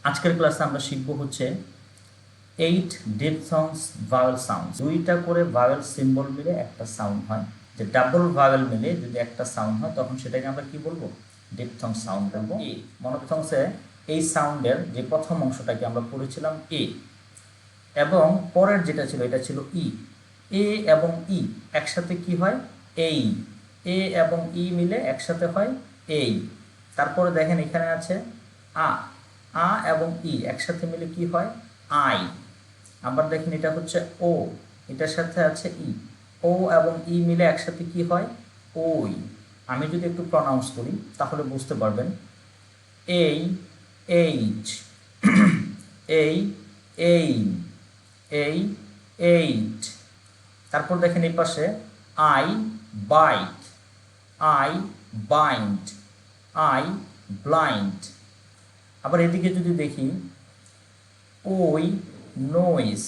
আজকের ক্লাসে আমরা শিখব হচ্ছে 8 ডিপথংস ভাওয়েল সাউন্ড। দুইটা করে ভাওয়েল সিম্বল মিলে একটা সাউন্ড হয়, যে ডাবল ভাওয়েল মিলে যদি একটা সাউন্ড হয় তখন সেটাকে আমরা কি বলবো? ডিপথংস সাউন্ড বলবো। মনোপথংসে এই সাউন্ডের যে প্রথম অংশটাকে আমরা পড়েছিলাম এ, এবং পরের যেটা ছিল এটা ছিল ই। এ এবং ই একসাথে কি হয়? এই। এ এবং ই মিলে একসাথে হয় এই। তারপরে দেখেন এখানে আছে আ। আ এবং ই একসাথে মিলে কি হয়? আই। আবার দেখেন এটা হচ্ছে ও, এটার সাথে আছে ই। ও এবং ই মিলে একসাথে কি হয়? ওই। আমি যদি একটু প্রনাউন্স করি তাহলে বুঝতে পারবেন। এই, এইচ, এই, এইম, এই, এইট। তারপর দেখেন এই পাশে I bite, I bind, I blind. আবার এদিকে যদি দেখি ওই নোইস,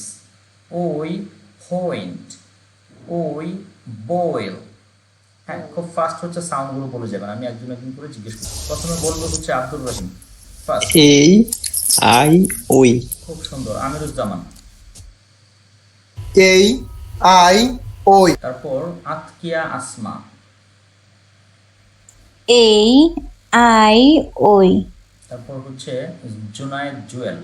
ওই হোয়েন্ট, ওই বয়েল। হ্যাঁ, খুব ফাস্ট হচ্ছে সাউন্ডগুলো বলে যাবেন, আমি একজন একজন করে জিজ্ঞেস করছি। প্রথমে বলবো হচ্ছে আব্দুর রহিম ফার্স্ট। এই আই ওই। খুব সুন্দর। আমিরুজ্জামান। এই আই ওই। তারপর আতকিয়া আসমা। এই আই ওই। তারপর হচ্ছে জুনায়েদ জুয়েল।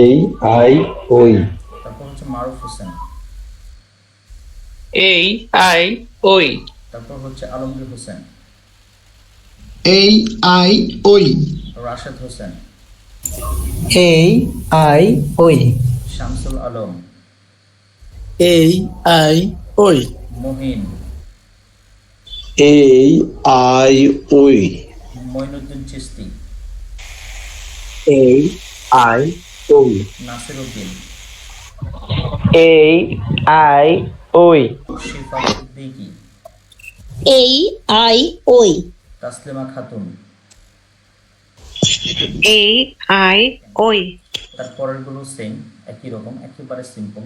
এই আই ওই। তারপর হচ্ছে মারুফ হোসেন। এই আই ওই। তারপর হচ্ছে আলমগীর হোসেন। এই আই ওই। রাশেদ হোসেন। এই আই ওই। শামসুল আলম। এই আই ওই। মহিন। এই আই ওই। মঈনুদ্দিন চিস্তি। এই আই ওই। নাসির উদ্দিন। এই আই ওই। শিফা সিদ্দিকী। এই আই ওই। তাসলিমা খাতুন। এই আই ওই। তার পরেরগুলো সেম, একই রকম, একেবারে সিম্পল।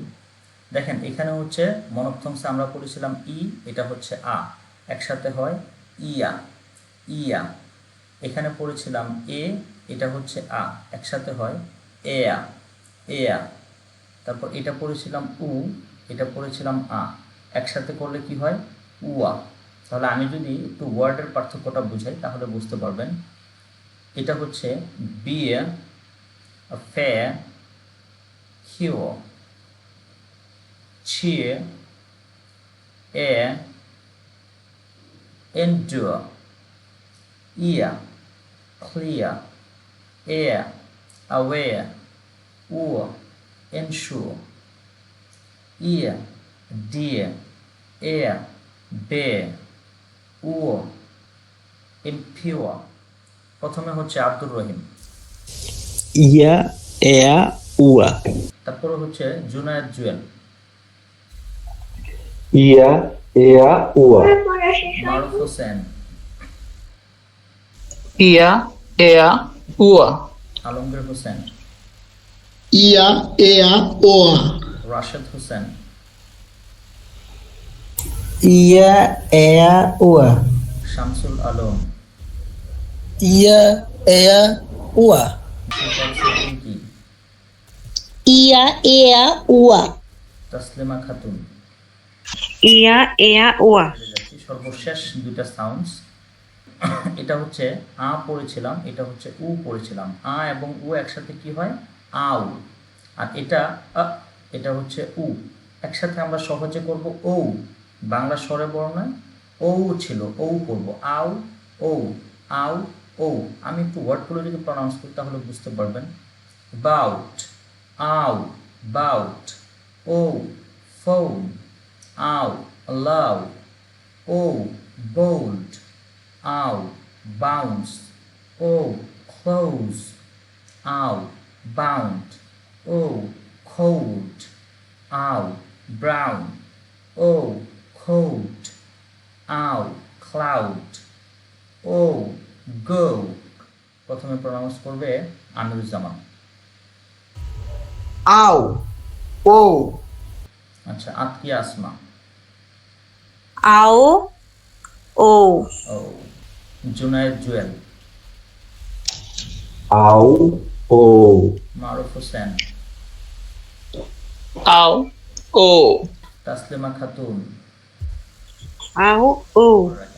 দেখেন এখানে হচ্ছে মনোপথংসে আমরা পড়েছিলাম ই, এটা হচ্ছে আ, একসাথে হয় ইয়া, ইয়া। এখানে পড়েছিলাম এ, এটা হচ্ছে আ, একসাথে হয় এয়া, এয়া। তারপর এটা পড়েছিলাম উ, এটা পড়েছিলাম আ, একসাথে করলে কি হয়? উয়া। তাহলে আমি যদি একটু ওয়ার্ডের পার্থক্যটা বুঝাই তাহলে বুঝতে পারবেন। এটা হচ্ছে বিয়ে, fair, cure, cheer, air, endure, ear, clear, air, aware, oar, ensure, ear, dear, air, bear, oar, impure। প্রথমে হচ্ছে আব্দুর রহিম। ইয়া এয়া উয়া। তারপরে হচ্ছে জুনায়েদ জুয়েল। ইয়া এয়া উয়া। মারুফ হোসেন। ইয়া এয়া উয়া। আলমগীর হোসেন। ইয়া এয়া ওয়া। রাশেদ হোসেন। ইয়া এয়া ওয়া। শামসুল আলম। ইয়া এয়া ওয়া। শিফা সিদ্দিকী। ইয়া এয়া উয়া। তাসলিমা খাতুন। ইয়া এয়া উয়া। যাচ্ছি সর্বশেষ দুইটা সাউন্ডস। এটা হচ্ছে আ পড়েছিলাম, এটা হচ্ছে উ পড়েছিলাম। আ এবং উ একসাথে কি হয়? আউ। আর এটা আ, এটা হচ্ছে উ। একসাথে আমরা সহজে করব ও। বাংলা স্বরে বর্ণে ও ছিল, ও করব আউ, ও, আউ, ও। আমি একটু ওয়ার্ডগুলো যদি প্রনাউন্স করি তাহলে বুঝতে পারবেন। বাউট, আউ, বাউট, ও, ফোন, আউ, লাউ, ও, bold, ow, bounce, o, close, ow, bound, o, cold, ow, brown, o, coat, ow, cloud, o, go। প্রথমে প্রনাউন্স করবে আমিরুজ্জামান। আও ও। আচ্ছা, আতকিয়া আসমা। আও ও। ও। জুনায়েদ জুয়েল। আউ ও মারুফ Hossain, Ao. O. Taslima Khatun, Ao. O. Alright.